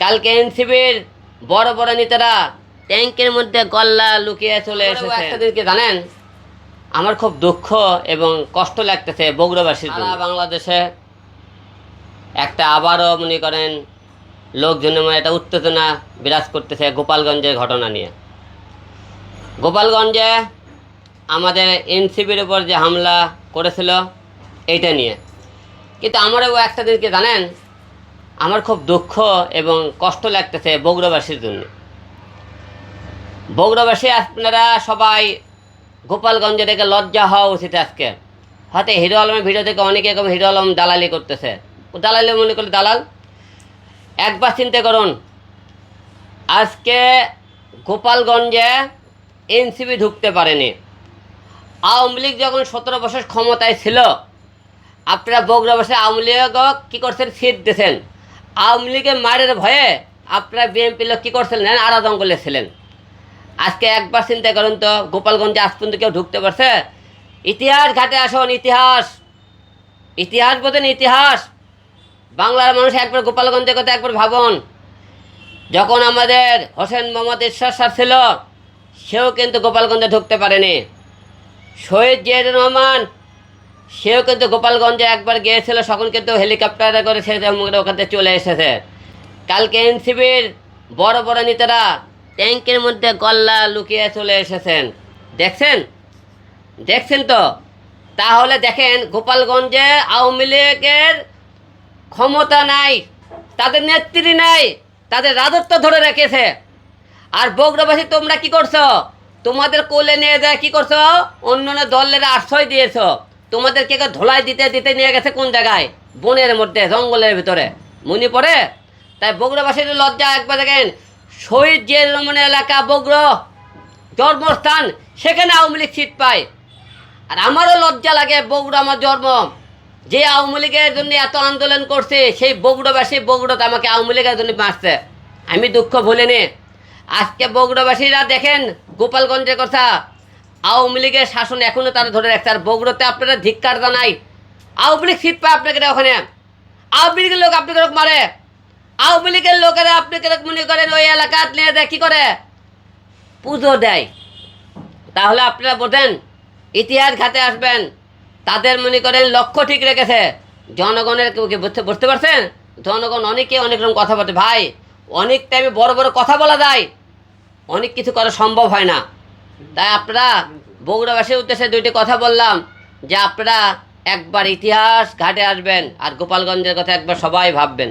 কালকে এনসিবির বড় বড় নেতারা ট্যাঙ্কের মধ্যে গল্লা লুকিয়ে চলে এসেছে। একটা দিনকে জানেন, আমার খুব দুঃখ এবং কষ্ট লাগতেছে বগুড়াবাসীর জন্য। বাংলাদেশে একটা আবারও মনে করেন লোকজনের মধ্যে একটা উত্তেজনা বিরাজ করতেছে গোপালগঞ্জের ঘটনা নিয়ে। গোপালগঞ্জে আমাদের এনসিবির উপর যে হামলা করেছিল এইটা নিয়ে, কিন্তু আমারও একটা দিনকে জানেন, আমার খুব দুঃখ এবং কষ্ট লাগতেছে বগুড়াবাসীর জন্য। বগুড়াবাসী আপনারা সবাই গোপালগঞ্জে থেকে লজ্জা হওয়া উচিত। আজকে হয়তো হিরো আলমের ভিডিও থেকে অনেকে এরকম হিরো আলম দালালি করতেছে, দালালি মনে করলে দালাল। একবার চিন্তা করুন, আজকে গোপালগঞ্জে এনসিবি ঢুকতে পারেনি। আওয়ামী লীগ যখন 17 বছর ক্ষমতায় ছিল, আপনারা বগুড়াবাসী আওয়ামী লীগ কী করছেন? সিট দিয়েছেন। আওয়ামী লীগের মারের ভয়ে আপনারা বিএনপি লোক কী করছিলেন? আড়া জঙ্গলে ছিলেন। আজকে একবার চিন্তা করুন তো, গোপালগঞ্জে আজ পর্যন্ত কেউ ঢুকতে পারছে? ইতিহাস ঘাটে আসুন, ইতিহাস ইতিহাস বোঝেন, ইতিহাস। বাংলার মানুষ একবার গোপালগঞ্জের কথা একবার ভাবুন। যখন আমাদের হোসেন মোহাম্মদ এরশাদ স্যার ছিল, সেও কিন্তু গোপালগঞ্জে ঢুকতে পারেনি। শহীদ জিয়াউর রহমান, সেও কিন্তু গোপালগঞ্জে একবার গিয়েছিল, তখন কিন্তু হেলিকপ্টারে করে সে ওখান থেকে চলে এসেছে। কালকে এনসিবির বড় বড় নেতারা ট্যাঙ্কের মধ্যে গল্লা লুকিয়ে চলে এসেছেন। দেখছেন তো? তাহলে দেখেন, গোপালগঞ্জে আওয়ামী লীগের ক্ষমতা নাই, তাদের নেত্রী নাই, তাদের রাজত্ব ধরে রেখেছে। আর বগুড়াবাসী তোমরা কি করছো? তোমাদের কোলে নিয়ে যায় কি করছো? অন্য দলের আশ্রয় দিয়েছ। তোমাদেরকে ধোলাই দিতে দিতে নিয়ে গেছে কোন জায়গায়? বনের মধ্যে, জঙ্গলের ভিতরে। মনে পড়ে? তাই বগুড়াবাসীর লজ্জা একবার দেখেন। শহীদ জিয়াউর রহমানের এলাকা বগুড়া জন্মস্থান, সেখানে আওয়ামী লীগ সিট পায়। আর আমারও লজ্জা লাগে, বগুড়া আমার জন্ম। যে আওয়ামী লীগের জন্য এত আন্দোলন করছে, সেই বগুড়াবাসী বগুড়াতে আমাকে আওয়ামী লীগের জন্য মারছে। আমি দুঃখ ভুলিনি। আজকে বগুড়াবাসীরা দেখেন গোপালগঞ্জের কথা, আওয়ামী লীগের শাসন এখনও তারা ধরে রাখছে। আর বগুড়াতে আপনারা ধিক্কার জানাই, আওয়ামী লীগ সিট পায় আপনাকে ওখানে। আওয়ামী লীগের লোক আপনাকে মারে, আওয়ামী লীগের লোকেরা আপনাকে মনে করেন ওই এলাকা নিয়ে দেয় কী করে? পুজো দেয়। তাহলে আপনারা বোঝেন, ইতিহাস ঘাটে আসবেন। তাদের মনে করেন লক্ষ্য ঠিক রেখেছে। জনগণের বুঝতে পারছেন? জনগণ অনেকে অনেক রকম কথা বলে। ভাই, অনেক টাইমে বড় বড় কথা বলা যায়, অনেক কিছু করা সম্ভব হয় না। তাই আপনারা বগুড়াবাসীর উদ্দেশ্যে দুইটি কথা বললাম, যে আপনারা একবার ইতিহাস ঘাটে আসবেন আর গোপালগঞ্জের কথা একবার সবাই ভাববেন।